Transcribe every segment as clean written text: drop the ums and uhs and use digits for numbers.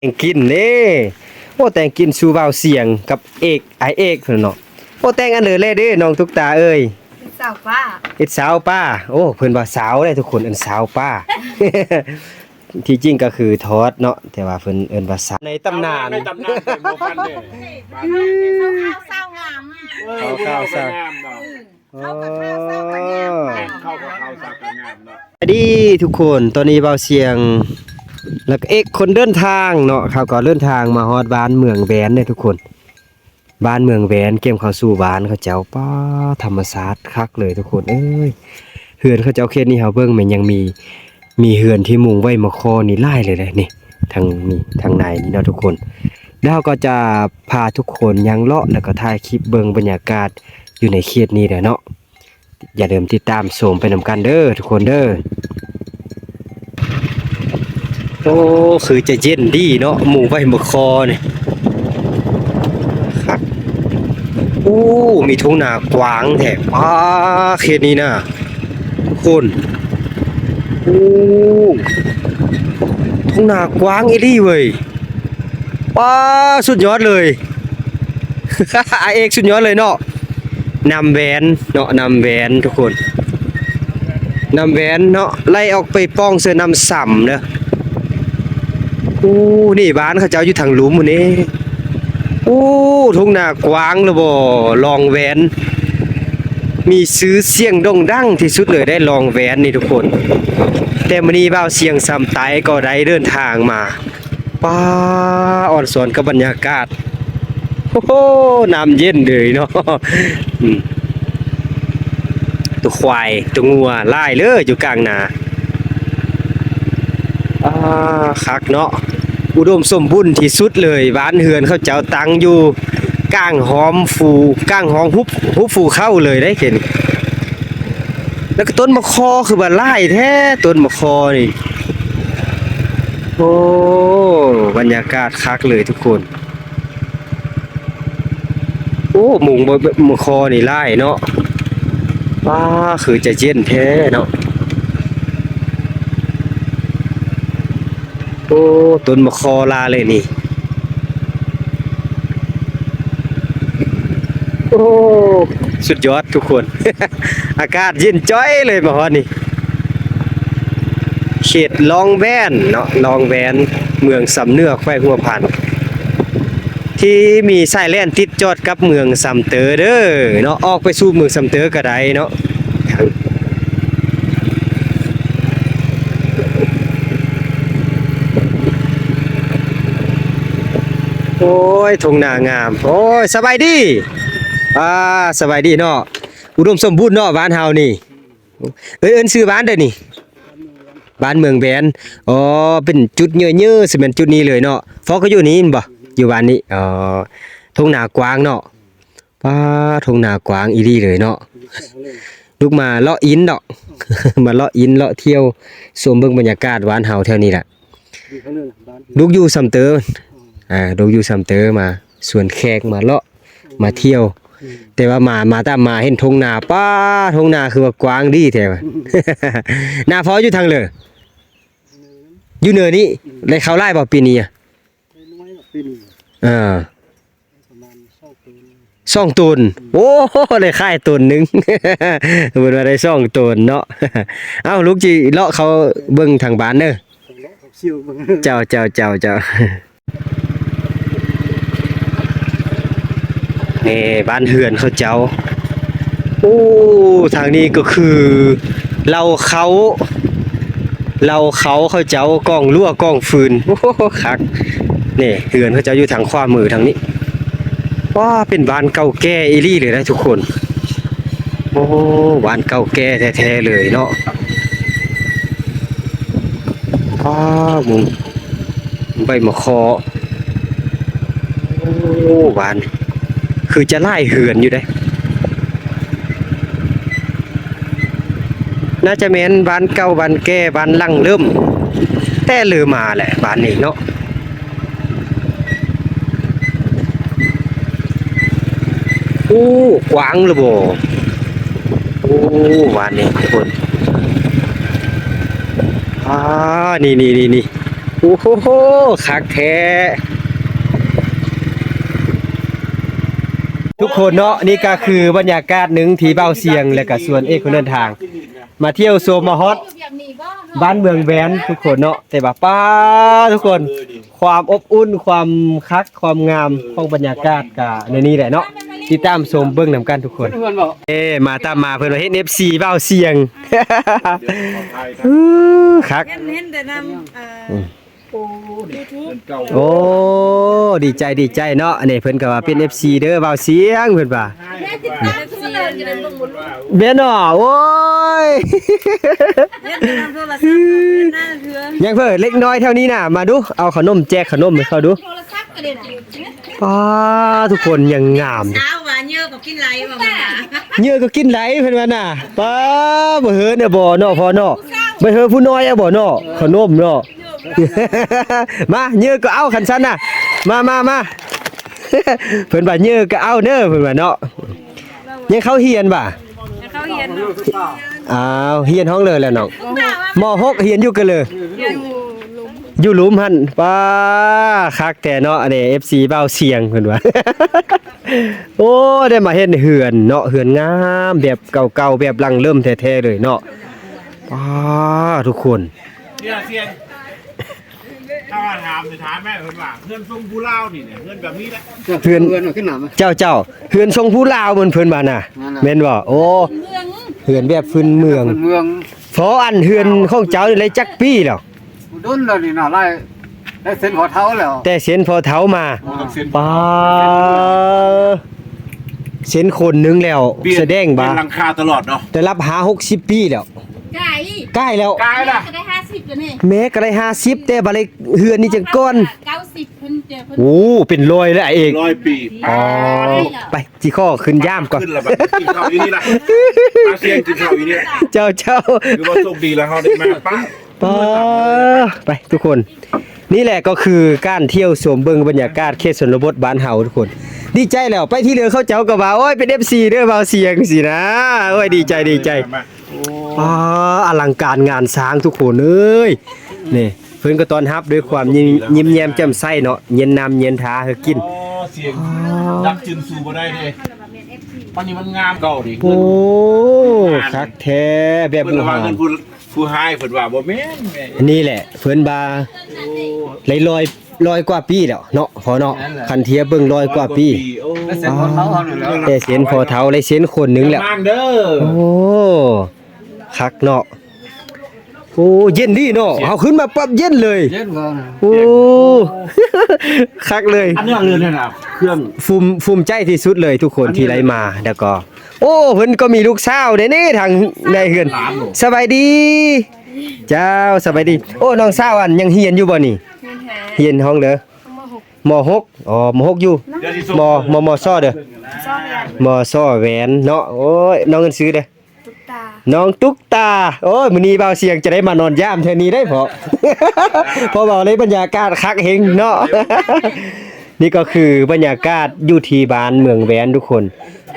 แต่งกินเด้โอ้แต่งกินสู่บ่าวเสียงกับเอกไอเอกเนาะโอ้แต่งอันเด้อเลยเด้น้องตุ๊กตาเอ้ยสาวป้าเฮ็ดสาวป้าโอ้เพิ่นว่าสาวเด้ทุกคนอันสาวป้า ที่จริงก็คือทอดเนาะแต่ว่าเพิ่นเอิ้นว่าสาวในตำนานในตำนานเป็นโมกันเด้ข้าวงาม ข้าวสาว งามเนาะ เข้ากับข้าวเศร้ากันงาม เข้ากับข้าวสาวกันงามเนาะ สวัสดีทุกคนตอนนี้บ่าวเสียงแล้วก็เอกคนเดินทางเนาะเขาก็เดินทางมาฮอดบ้านเมืองแหวนเด้ทุกคนบ้านเมืองแหวนเกมเข้าสู่บ้านเขาเจ้าป้าธรรมศาสตร์คักเลยทุกคนเอ้ยเฮือนเขาเจ้าเขตนี้เฮาเบิ่งมันยังมีเฮือนที่มุงไว้มาคอนี่หลายเลยแหละนี่ทางนี้ทางในนี่เนาะทุกคนแล้วเราก็จะพาทุกคนยังเลาะแล้วก็ถ่ายคลิปเบิ่งบรรยากาศอยู่ในเขตนี้แหละเนาะอย่าลืมติดตามชมไปนำกันเด้อทุกคนเด้อโอ้คือจะเย็นดีเนาะหมู่ไว้มาคอนี่ครับโอ้มีทุ่งนากว้างแท้ป้าเขตนี้นะทุกคนโอ้ทุ่งนากว้างอีหลีเว้ยป้าสุดยอดเลย ไอเอกสุดยอดเลยเนาะนำแหวนเนาะนำแหวนทุกคนนำแหวนเนาะไล่ออกไปป้องเสือนำส่ำเด้อโอ้นี่บ้านเขาเจ้าอยู่ทางหลุมหมื้นี้โอ้ทุ่งนากว้างเลยบ่ลองแหวนมีซื้อเสียงโด่งดังที่สุดเลยได้ลองแหวนนี่ทุกคนแต่มื้อนี้บ่าวเสียงซ้ำไตก็ได้เดินทางมาป้าอ่อนสอนกับบรรยากาศโอ้โหน้ำเย็นเลยเนาะตัวควายตัวงัวไล่เลยอยู่กลางนาคักเนาะอุดมสมบูรณ์ที่สุดเลยบ้านเฮือนเขาเจ้าตั้งอยู่ก้างหอมฟูก้างหอมฮุบฟูเข้าเลยได้เห็นแล้วก็ต้นมะคอคือว่าไล่แท้ต้นมะคอนี่โอ้บรรยากาศคักเลยทุกคนโอ้หมุงมะคอนี่ไล่เนาะว้าคือจะเย็นแท้เนาะโอ้ต้นมะคอลาเลยนี่โอ้สุดยอดทุกคน อากาศเย็นจ้อยเลยมาฮอดนี่เขตลองแวนเนาะลองแวนเมืองสำเนือกแขวงหัวพันที่มีสายแล่นติดจอดกับเมืองสำเตอเด้อเนาะออกไปสู่เมืองสำเตอก็ได้เนาะโอ้ยทุ่งนางามโอ้ยสบายดีสบายดีเนาะอุดมสมบูรณ์เนาะบ้านเฮานี่เอิ้นชื่อบ้านเด้อนี่บ้านเมืองแบนอ๋อเป็นจุดเยอะๆสิเป็นจุดนี้เลยเนาะฟอก็อยู่นี่บ่อยู่บ้านนี้อ๋อทุ่งนากว้างเนาะป้าทุ่งนากว้างอีหลีเลยเนาะลูกมาเลาะอินเนาะ มาเลาะอินเลาะเที่ยวชมเบิ่งบรรยากาศบ้านเฮาแถวนี้แหละลูกอยู่สำเตอลูกอยู่สำเตอมาสวนแขกมาเลาะมาเที่ยวแต่ว่ามาตามมาเห็นทุ่งนาป้าทุ่งนาคือว่ากว้างดีแท้ว่ะ หน้าฟ้ออยู่ทางเลยอยู่เหนือนี้ได้เข้าไร่บ่ปีนี้อ่ะ2 ตนโอ้ได้ค่ายตนนึง เพิ่นว่าได้2 ตนเนาะ เอ้าลูกจิเลาะเขาเบิ่งทางบ้านเด้อเจ้านี่บ้านเฮือนเขาเจ้าโอ้ทางนี้ก็คือเราเขาเขาเจ้ากองรั่วกองฟืนโอ้คักนี่เฮือนเขาเจ้าอยู่ทางขวามือทางนี้ว้าเป็นบ้านเก่าแก่อีหลีเลยนะทุกคนโอ้บ้านเก่าแก่แท้ๆเลยเนาะมุงใบมะคอโอ้บ้านคือจะไล่เหือนอยู่ได้น่าจะแม่นบ้านเก่าบ้านแก่บ้านลังเริ่มแต่เลือมาแหละบ้านนี้เนาะโอ้กว้างเลยบ่โอ้บ้านนี้ทุกคนนี่ โอ้โหคักแท้ทุกคนเนาะนี่ก็คือบรรยากาศหนึ่งที่เบาเสียงและก็ส่วนเอกคนเดินทาง มาเที่ยวโซมาฮอตบ้านเมืองแวนทุกคนเนาะแต่ว่าป้าทุกคนความอบอุ่นความคักความงามของบรรยากาศก็ในนี้แหละเนาะติดตามชมเบิ่งนำกันทุกคนมาตามมาเพิ่นว่าเฮ็ด FC เบาเสียงคัก เห็นแต่นำโอ้ดีใจเนาะอันนี้เพิ่นก็ว่าเป็น FC เด้อเบาเสียงเพิ่นว่าแม่นอโอ้ย เห็นแต่นำโทรศัพท์หน้าเถือ ยังเพิ่นเล็กน้อยเท่านี้น่ะมาดูเอาขนมแจกขนมให้เขาดู โทรศัพท์ก็ได้นะ ป้าทุกคนยังงาม เช้าหวานเยอะกับกินไหลบ่แม่ เหยื่อก็กินไหลเพิ่นว่าน่ะป้าบ่เฮินเด้อบ่เนาะพ่อเนาะบ่เฮินผู้น้อยอะบ่เนาะขนมเนาะ มาเหยื่อก็เอาคันซั่นน่ะมา เพิ่นว่าเหยื่อก็เอาเด้อเพิ่นว่าเนาะยังเขาเฮียนบ่ เขาเห็น อ้าวเฮียนห้องเลยแล้วน้องม.6เฮียนอยู่กันเลยอยู่หลุมหั่นป้าคักแต่เนาะอันนี้ FC เบ้าเสียงเพิ่นว่า โอ้ได้มาเฮ็ดเฮือนเนาะเฮือนงามแบบเก่าๆแบบลังเริ่มแท้ๆเลยเนาะป้าทุกคน เนี่ยเสียงถ้าว่าถามแม่เพิ่นว่าเพื่อนทรงผู้เล่านี่เนี่ยเพื่อนแบบนี้แหละ เฮือน ขึ้นหนาไหม เจ้าเฮือนทรงผู้ลาวเหมือนเพิ่นว่าน่ะแม่นบ่โอ้เฮือนแบบพื้นเมือง เมือง พออันเฮือนของเจ้านี่เลยจักปีแล้ว ดุนเลยนี่น่ะไล่ได้เส้นหัวเท้าแล้ว แต่เส้นพอเท้ามา ต้องเส้น ป้าเส้นคนหนึงแล้วแสดงบ่า เป็นหลังคาตลอดเนาะ แต่รับหา60 ปีแล้ว ไก่ ใกล้แล้ว กายล่ะ ก็ได้50แล้วนี่ แม้ก็ได้50แต่บัดเลยเฮือนนี่จังก้อน 90เพิ่นเจอเพิ่น โอ้เป็นรอยแล้วเอง 100 ปี อ๋อไปจีข้อขึ้นย่ามก่อน ขึ้นแล้วบัดกินข้าวอยู่นี่ล่ะอาเซียนกินข้าวอยู่นี่ เจ้า คือว่าโชคดีแล้วเฮาได้มาป้า ป้าไปทุกคน นี่แหละก็คือการเที่ยวชมเบิ่งบรรยากาศเขตชนบทบ้านเฮาทุกคน ดีใจแล้วไปที่เรือเขาเจ้าก็ว่าโอ้ยเป็น FC เด้อเบาเสียงสินะโอ้ยดีใจป้าอลังการงานสร้างทุกคนเอ้ยนี่เพิ่นก็ต้อนรับด้วยความยิ้มแย้มแจ่มใสเนาะเย็นน้ำเย็นทาให้กิน อ๋อเสียงดักจึนสู่บ่ได้เด้ปันนี้มันงามเก่าดิ โอ้คักแท้แบบ เพิ่น บ่ ว่า หา เงินผู้ให้เพิ่นว่าบ่แม่นแม่ นี่แหละเพิ่นบาลอยกว่าปีแล้วเนาะพอเนาะคันเทียบเบิ่ง100กว่าปี โอ้ ได้เส้นหัวเท้าเอาอยู่แล้ว แต่เส้นพอเท้าเลยเส้นคนหนึงแล้ว มานเด้อ โอ้คักเนาะโอ้เย็นดีเนาะเอาขึ้นมาปั๊บเย็นเลย เย็นก่อน โอ้ คักเลย อันนี้เรือนนั่นน่ะเครื่อง ภูมิใจที่สุดเลยทุกคนที่ไลมาแล้วก็ โอ้เพิ่นก็มีลูกสาวเด้นี่ทางในเฮือนสบายดี เจ้าสบายดี โอ้น้องสาวอันยังเฮียนอยู่บ่นี่เฮียนห้องเด้อม.6อ๋อม.6อยู่ เดี๋ยวสิส่ง มซ้อเด้อมซ้อแหวนเนาะโอ้ยน้องเงินซื้อเด้อน้องตุ๊กตาโอ้ยมื้อนี้เบาเสียงจะได้มานอนยามเทื่อนี้ได้พอ พอเบาเลยบรรยากาศคักเฮงเนาะ นี่ก็คือบรรยากาศอยู่ที่บ้านเมืองแหวนทุกคน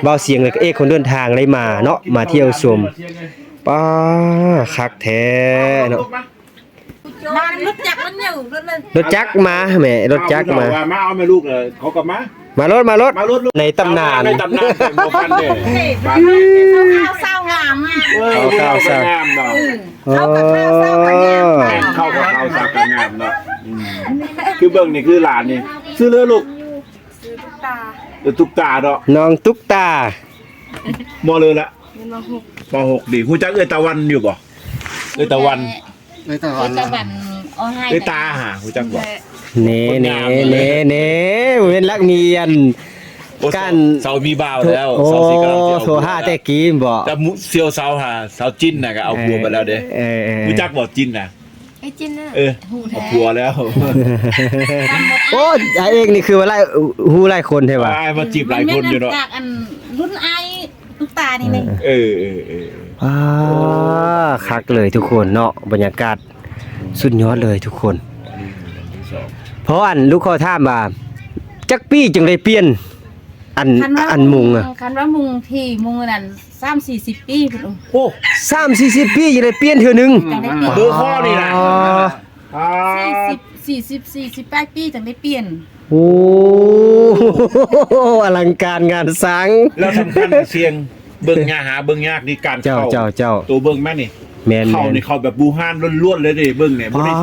เบาเสียงเลยก็เอกคนเดินทางเลยมาเนาะมาเที่ยวชมป้าคักแท้เนาะ นานรถจักรมันอยู่รถเลย รถจักรมาแหม่รถจักรมา มาเอาแม่ลูกเลยเขากลับมาม ารถ มารถลูก ในตำนาน ในตำนานเป็นบ่ฟันเด้ ข้าวเศร้างามอ่ะ ข้าวงามเนาะ เขากับข้าวเศร้างาม เข้ากับข้าวสักก็งามเนาะคือเบิ่งนี่คือหลานนี่ซื้อเลยลูกตุ๊กตาเนาะ น้องตุ๊กตา บ่เลยละม.6ดิฮู้จักเอ้ยตะวันอยู่บ่เอ้ยตะวัน เลยตะวัน ตะวันเอาให้ เอ้ยตาหาฮู้จักบ่ เน่เป็นลักเนียน การ เสามีบ่าวแล้ว โอ้ เสาสิกำลังจะเอา โทรหาแต่กี้บ่ แต่เซียวเสาหาเสาจิ้นน่ะก็เอาผัวไปแล้วเด้ เออ รู้จักบ่จิ้นน่ะ ไอ้จินน่ะ เอาผัวแล้ว โอ้ไอ้เอกนี่คือว่าไล่ฮู้ไล่คนใช่ป่ะ ตายมาจีบหลายคนอยู่เนาะ จากอันรุ่นไอ้ตุ๊กตานี่เลย เออ คักเลยทุกคนเนาะบรรยากาศสุดยอดเลยทุกคน เพราะอันลูกขอถามว่าจักปีจึงได้เปลี่ยนอันมุงอ่ะ คันว่ามุงที่มุงนั่น30-40 ปีพุ่น โอ้3-40 ปียังได้เปลี่ยนเทื่อนึง จังได้เปลี่ยน เบอร์ข้อนี่นะ อ๋อ 48ปีถึงได้เปลี่ยน โอ้ อลังการงานสร้าง แล้วสำคัญเสียงเบิ่งยาหาเบิ่งยากนี่การ เจ้า เข้า เจ้า ตัวเบิ่งแม่นี่ แม่น เข้านี่เข้าแบบบูฮานล้วนๆเลยดิเบิ่งเนี่ยบ่ อ๋อ ได้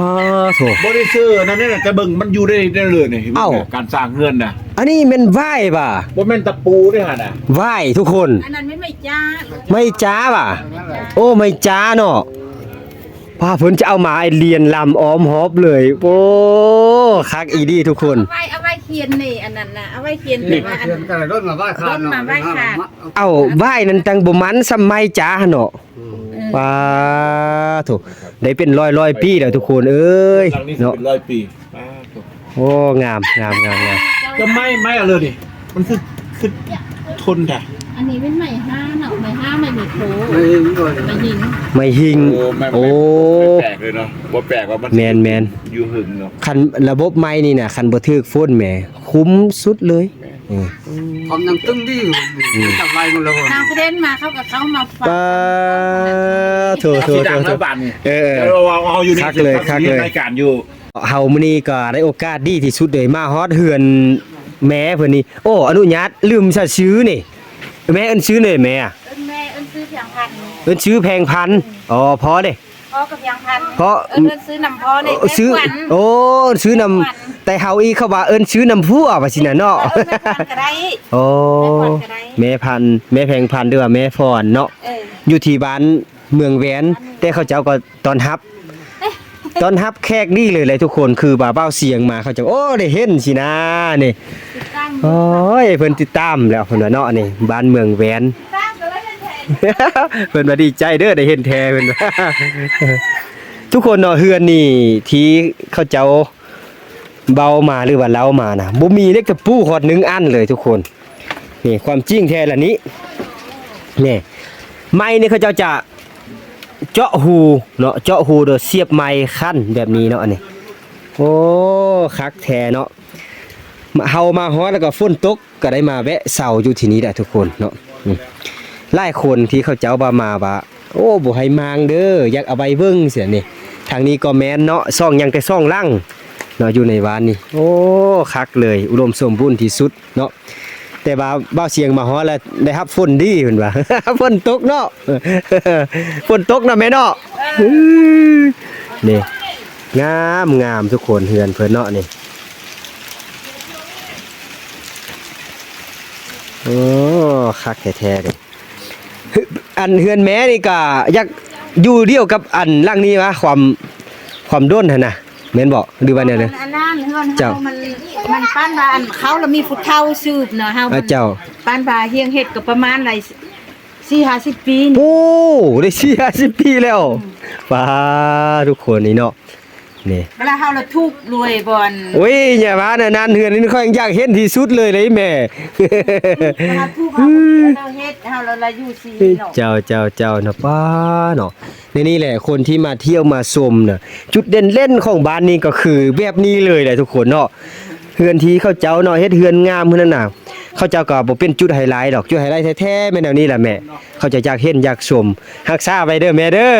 โถ บ่ได้ซื้อนั่นนี่แต่เบิ่งมันอยู่ได้เลยนี่ เอ้า การสร้างเฮือนน่ะ อันนี้แม่นไหว้ป่ะ บ่แม่นตะปูเด้หั่นน่ะ ไหว้ทุกคน อันนั้นไม่จ้า ไม่จ้าป่ะ โอ้ไม่จ้าเนาะป้าเพิ่นจะเอามาไอเรียนลำอ้อมฮอบเลย โอ้คักอีดีทุกคน เอาไว้เขียนนี่อันนั้นน่ะเอาไว้เขียนแต่ว่าอัน เรื่องแต่รถมาบ้านขาด รถมาบ้านขาด เอาไหว้นั่นตังบ่มันสมัยจ้าเนาะป้าโถได้เป็นร้อยปีแล้วทุกคนเอ้ย หลังนี้สิ เนาะ เป็น100 ปีป้าโถ โอ้งามงามงามงาม ก็ไม่เอาเลยดิมันคือทนแต่ อันนี้เป็นใหม่ห้าเนาะใหม่ห้าใหม่เมโคร ไม่ด้วย ใหม่หิน ไม่หิง โอ้ แปลกเลยเนาะบ่แปลกว่ามัน แม่น อยู่หึงเนาะ คันระบบไม้นี่น่ะคันบ่ถึกฝนแหมคุ้มสุดเลยเออ ความยังตึงดีอยู่จับไล่มันแล้ว ทางประเด็นมาเข้ากับเขามาฟัง ป้าโถโถ สี โถ ดำ โถ แล้วบานนี่ เออ เราเอาอยู่ใน คักเลยคักเลย รายการอยู่ เฮามื้อนี้ก็ได้โอกาสดีที่สุดเลยมาฮอดเฮือนแม่เพิ่นนี่โอ้อนุญาตลืมซะชื่อนี่แม่เอิ้นชื่อหน่อยแม่อะ แม่ซื้อเพียงพัน เอิ้นชื่อแพงพันอ๋อพอเด้ พ่อกับเพียงพัน เพราะ ซื้อนำพ่อใน ซื้อโอ้ซื้อนำแต่เฮาอีกเขาว่าเอิ้นชื่อนำผัวว่าสิน่ะเนาะ แม่พันก็ได้ โอ้แม่พันธุ์แม่แพงพันธุ์หรือว่าแม่ฟอนเนาะอยู่ที่บ้านเมืองแหวนแต่เขาเจ้าก็ตอนรับแขกดีเลยทุกคนคือบ่าวเบ้าเสียงมาเขาจะโอ้ได้เห็นสินะนี่ ติดตั้ง โอ้ยเพิ่นติดตามแล้วเพิ่นว่าเนาะนี่บ้านเมืองแหวน ตั้งก็เลยแทน เพิ่นว่าดีใจเด้อได้เห็นแท้เพิ่นว่า ทุกคนเนาะเฮือนนี่ที่เขาเจ้าเบามาหรือว่าเล้ามานะบ่มีเล็กตะปูฮอด1อันเลยทุกคนนี่ความจริงแท้ละนี้นี่ไม้นี่เขาเจ้าจะเจาะหูเนาะเจาะหูโดยเสียบไม้คั่นแบบนี้เนาะอันนี้โอ้คักแท้เนาะเฮามาฮอดแล้วก็ฝนตกก็ได้มาแวะเซาอยู่ที่นี้แหละทุกคนเนาะหลายคนที่เขาเจ้ามาว่าโอ้บ่ให้มางเด้ออยากเอาไปเบิ่งเสียนี่ทางนี้ก็แม่นเนาะซ่องยังแต่ซ่องล่างเนาะอยู่ในบ้านนี่โอ้คักเลยอุดมสมบูรณ์ที่สุดเนาะแต่ว่าบ้าวเสียงมาฮอดแล้วได้รับฝนดีเพิ่นว่า ฝนตกเนาะ ฝนตกนะแม่เนาะนี่งามทุกคนเฮือนเพิ่นเนาะนี่โอ้คักแท้ๆเลยอันเฮือนแม่นี่ก็อยากอยู่เดียวกับอันหลังนี้วะความด้นหั่นน่ะแม่นบ่หรือว่าแนวนั้น อันนั้นเฮือนเฮามันป้านบาอันเขาแล้วมีผู้เฒ่าสืบเนาะเฮา เจ้า ป้านบาเฮียงเฮ็ดก็ประมาณหลาย4-50 ปี โอ้ได้40ปีแล้วป้าทุกคนนี่เนาะนี่ เวลาเฮาละทุกข์รวยบ่อน โอ้ยอย่าว่านะนานเฮือนนี่ค่อยอยากเห็นที่สุดเลยแม่ เวลาทุกข์เฮาเฮ็ดเฮาละอยู่ซีเนาะ เจ้านะป้าเนาะนี่แหละคนที่มาเที่ยวมาชมน่ะจุดเด่นเล่นของบ้านนี้ก็คือแบบนี้เลยแหละทุกคนเนาะเฮือนที่เขาเจ้าเนาะเฮ็ดเฮือนงามเพิ่นนั่นน่ะเขาเจ้าก็บ่เป็นจุดไฮไลท์ดอกจุดไฮไลท์แท้ๆแม่นแนวนี้ล่ะแม่เขาจะอยากเห็นอยากชมรักษาไว้เด้อแม่เด้อ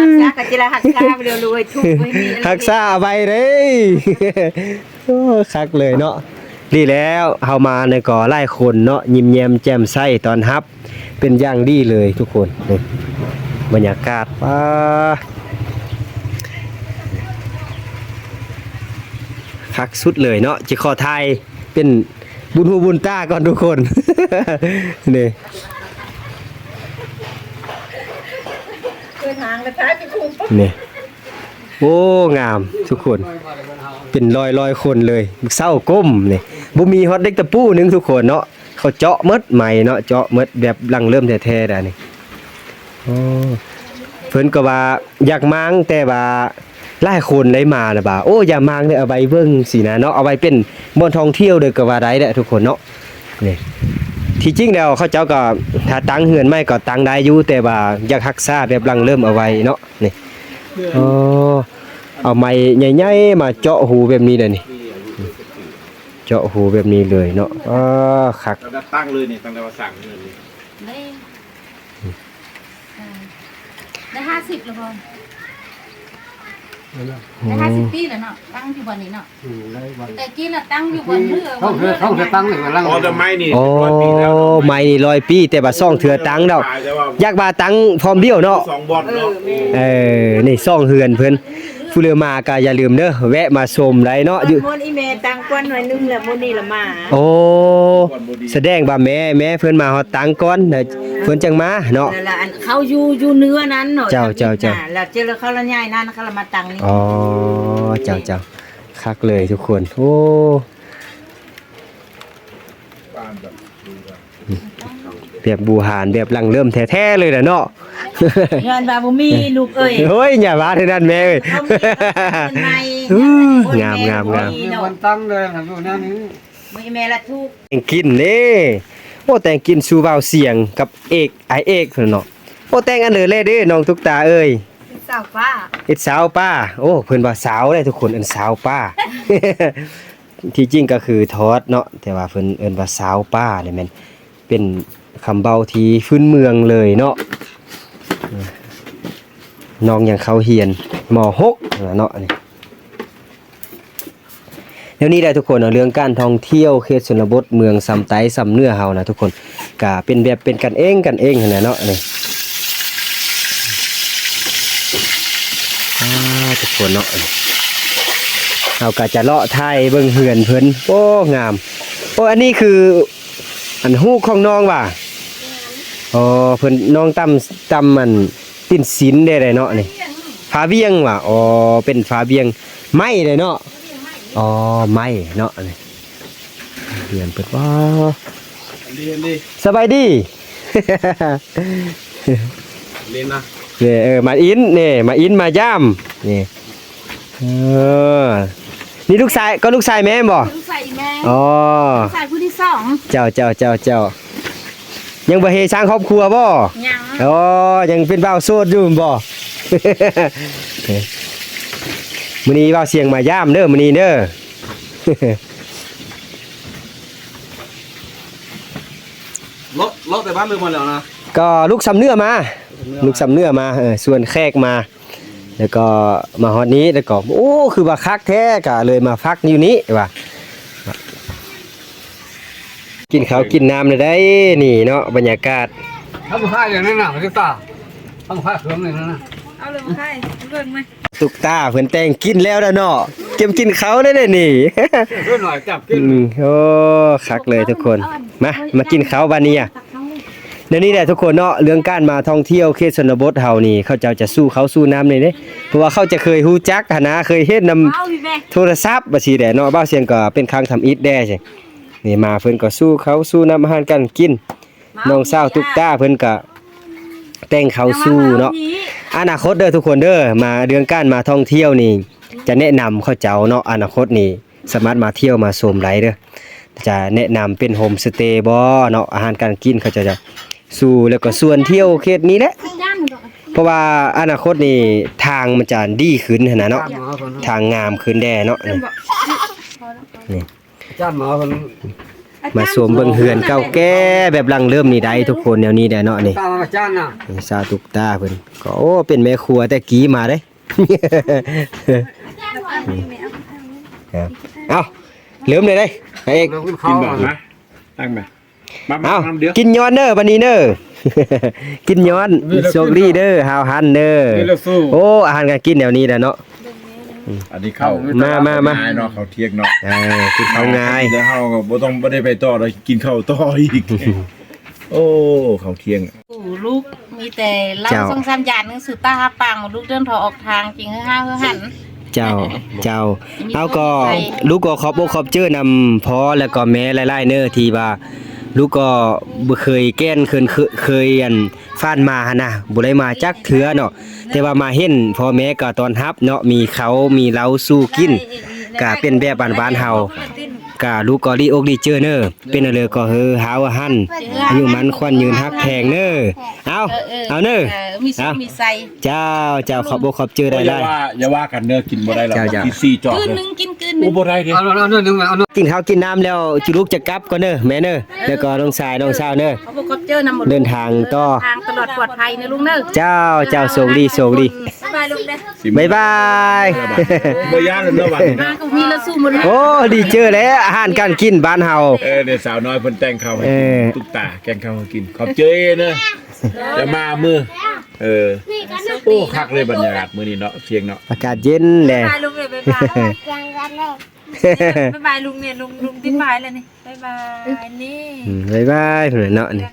หักษาก็จิละหักษาเร็วรวยทุกข์ไม่มี รักษาไว้เด้ โอ้คักเลยเนาะดีแล้วเฮามาในยก็หลายคนเนาะยิ้มแย้มแจ่มใสตอนรับเป็นอย่างดีเลยทุกคนนี่บรรยากาศป้าคักสุดเลยเนาะจิขอไทยเป็นบุญหูบุญตาก่อนทุกคน นี่ เคยทางก็ท้ายไปคุม นี่โอ้งามทุกคนเป็นร้อยคนเลยเศร้าก้มนี่บ่มีฮอตเด็กตะปูหนึงทุกคนเนาะเขาเจาะหมดใหม่เนาะเจาะหมดแบบหลังเริ่มแท้ๆแล้วนี่โอ้เพิ่นก็ว่าอยากมางแต่ว่าหลายคนได้มาน่ะบ่าโอ้อย่ามางเด้อเอาไว้เบิ่งสินะเนาะเอาไว้เป็นบ่อนท่องเที่ยวเด้อก็ว่าได้แหละทุกคนเนาะนี่ที่จริงแล้วเขาเจ้าก็ถ้าตั้งเฮือนใหม่ก็ตั้งได้อยู่แต่ว่าอยากรักษาแบบหลังเริ่มเอาไว้เนาะนี่อ๋อเอาไม้ใหญ่ๆมาเจาะหูแบบนี้เด้อนี่เจาะหูแบบนี้เลยเนาะอ๋อคัก เราตั้งเลยนี่ตั้งแต่ว่าสั่งเงินนี่ ได้50แล้วบ่ ได้50 ปีแล้วเนาะตั้งอยู่บนนี้เนาะ ได้บ่ แต่กี้น่ะตั้งอยู่บนเรือ เขาเคยตั้งนี่กำลัง อ๋อแต่ไม้นี่ โอ้ 100 ปีแล้ว ไม่นี่100 ปีแต่ว่าซ่องเถื่อตังดอก แต่ว่า อยากว่าตังพร้อมเดียวเนาะ สองบอลเนาะ นี่ซ่องเฮือนเพิ่นผู้เรือมาก็อย่าลืมเด้อแวะมาชมได้เนาะอยู่ มวนอีเมตังกวนหน่อยนึงแล้วมื้อนี้ละมา โอ้แสดงว่าแม่เพิ่นมาฮอดตังก่อนแล้วเพิ่นจังมาเนาะ นั่นล่ะอันเขาอยู่เนื้อนั้นเนาะ เจ้า แล้วเจอเขาละย้ายนั้นเขาละมาตังนี่ อ๋อเจ้าคักเลยทุกคนโอ้ บ้านแบบดูแบบ แบบบูหารแบบหลังเริ่มแท้ๆเลยน่ะเนาะ ย้อนว่าบ่มีลูกเอ้ย เฮ้ยอย่าว่าเท่านั้นแม่เอ้ย เขามีเป็นไม้ งาม มีวันตั้งเลยครับอยู่แนวนี้ มีแม่ละทุก แต่งกินเด้โอ้แต่งกินสู่เบาเสียงกับเอกไอเอกเนาะโอ้แต่งอันเด้อเลยเด้น้องตุ๊กตาเอ้ย สาวป้า เอ็ดสาวป้าโอ้เพิ่นว่าสาวได้ทุกคนเอิ้นสาวป้า ที่จริงก็คือทอดเนาะแต่ว่าเพิ่นเอิ้นว่าสาวป้าเนี่ยแม่นเป็นคำเบาที่พื้นเมืองเลยเนาะน้องยังเขาเฮียนม .6 เนาะนี่เดี๋ยวนี้ได้ทุกคนเรื่องการท่องเที่ยวเขตชนบทเมืองซำไตซำเนื้อเฮานะทุกคนก็เป็นแบบเป็นกันเองนั่นแหละเนาะนี่ทุกคนเนาะเราก็จะเลาะไทยเบิ่งเหือนเพิ่นโอ้งามโอ้อันนี้คืออันฮู้ของน้องว่ะอ๋อเพิ่นน้องตำมันตินศิลป์ได้เนาะนี่ฝาเวียงว่ะอ๋อเป็นฝาเวียงไม้เลยเนาะอ๋อไม้เนาะนี่เหือนเปิดว่า เรียนดิ สบายดี เรียนนะ นี่มาอินนี่มาอินมาย่ำนี่นี่ลูกชายก็ลูกชายแม่บ่ ลูกใส่แม่ อ๋อ ใส่ผู้ที่สอง เจ้ายังบ่เฮสร้างครอบครัวบ่ ยัง อ๋อยังเป็นบ่าวโสดอยู่บ่ มื้อนี้บ่าวเสียงมาย่ำเด้อมื้อนี้เด้อ รถแต่บ้านเมืองมาแล้วนะ ก็ลูกสำเนื้อมาส่วนแขกมา แล้วก็มาฮอดนี้แล้วก็โอ้คือว่าคักแท้ก็เลยมาพักอยู่นี้ว่ากินข้าวกินน้ำเลยได้นี่เนาะบรรยากาศ ทำผ้าอย่างนั้นน่ะพี่ตาทำผ้าเครื่องเลยนะ เอาเลยมาให้เบิ่งไหม ตุกตาเพิ่นแต่งกินแล้วเด้อเนาะเก็บกินเขาได้เลยนี่ ช่วยหน่อยจับกิน โอ้คักเลยทุกคนมากินข้าวบัดนี้เดี๋ยวนี้แหละทุกคนเนาะเรื่องการมาท่องเที่ยวเขตชนบทเฮานี่เขาเจ้าจะสู้เขาสู้น้ำเลยเด้เพราะว่าเขาจะเคยฮู้จักหันนะเคยเฮ็ดนำ เอาพี่แม่ โทรศัพท์บัดซี่แหละเนาะบ้าวเสียงก็เป็นครั้งทำอิฐแด้ใช่นี่มาเพิ่นก็สู้เขาสู้น้ำอาหารกันกินน้องสาวตุกตาเพิ่นก็แต่งเขาสู้เนาะอนาคตเด้อทุกคนเด้อมาเรื่องการมาท่องเที่ยวนี่จะแนะนำเขาเจ้าเนาะอนาคตนี่สามารถมาเที่ยวมาชมได้เด้อจะแนะนำเป็นโฮมสเตย์บ่เนาะอาหารการกินเขาจะสู้แล้วก็ส่วนเที่ยวเขตนี้แหละ ย่านดอก เพราะว่าอนาคตนี่ทางมันจะดีขึ้นหั่นน่ะเนาะทางงามขึ้นแด่เนาะนี่ จ้านหมอคน มาสวมเบิ่งเฮือนเก่าแก่แบบหลังเริ่มนี่ได้ทุกคนแนวนี้แหละเนาะนี่ ตามมาจ้านน่ะ สาตุกตาเพิ่นก็โอ้เป็นแม่ครัวแต่กี้มาเด้ ครับเอ้าเริ่มเลยเด้ให้เอก เราขึ้น กิ เขา นแบบนะตั้งไหมมา เอ้า เดี๋ยว กินย้อนเด้อบัดนี้เด้อ กินย้อนโชคดีเด้อฮาวฮันเด้อ นี่เราสู้ โอ้อาหารการกินแนวนี้แหละเนาะ อันนี้เข้า มา ง่ายเนาะเขาเที่ยงเนาะ กินข้าวง่าย เดี๋ยวเฮาก็บ่ได้ไปต่อเลยกินข้าวต่ออีก โอ้เขาเที่ยง ลูกมีแต่เล่าสงสารยานหนังสือตาปังลูกเดินถอออกทางจริงห้าเฮือหัน เจ้าเอาก็ลูกก็ขอบอกขอบเจอนำพ่อแล้วก็แม่หลายๆเน้อที่ว่าลูกก็บ่เคยแก้นเคยอันฟานมาหั่นน่ะบ่ได้มาจักเทื่อเนาะแต่ว่ามาเห็นพ่อแม่ก็ต้อนรับเนาะมีเขามีเราสู้กินก็เป็นแบบบ้านๆเฮาก็ลูกก็ดีอกดีเจอเน้อเป็นอะไรก็เฮอหาว่าหั่นอายุมันควันยืนฮักแพงเน้อเอาเน้อ มีสุมีใส่ เจ้าขอบอกขอบเจอได้ อย่าว่ากันเด้อกินบ่ได้หรอก เจ้า กิน4จอก คืน เลย นึงกินคืน โอ้ นึง บ่ได้เด้ เอาเนื้อหนึ่งเอาเนื้อ กินข้าวกินน้ำแล้วจิลูกจะกลับก็เน้อแม่เน้อแล้วก็น้องชายน้องสาวเน้อ เขาบอกเจอนำหมด เดินทางต่อ ทางตลอดปลอดภัยนะลุงเน้อ เจ้าโชคดี สบาย ายลุงเด้อ บ๊ายบาย บ่ย่านแล้วเนาะบัดนี้ มา เนาะ ก็มีละสู้หมด โอ้ดีเจอแล้วอาหารการกินบ้านเฮา เนี่ยสาวน้อยเพิ่นแต่งข้าวให้ เอ กิน อ ตุ๊กตาแกงข้าวให้กินขอบใจเนอะจะมามื้อโอ้คักเลยบรรยากาศมื้อนี้เนาะเสียงเนาะ อากาศเย็นแหละ บายลุงเลยบายบายบายบายลุงเนี่ยลุงที่บายแล้วนี่บายบายนี่ บ๊ายบายเพิ่นเนาะนี่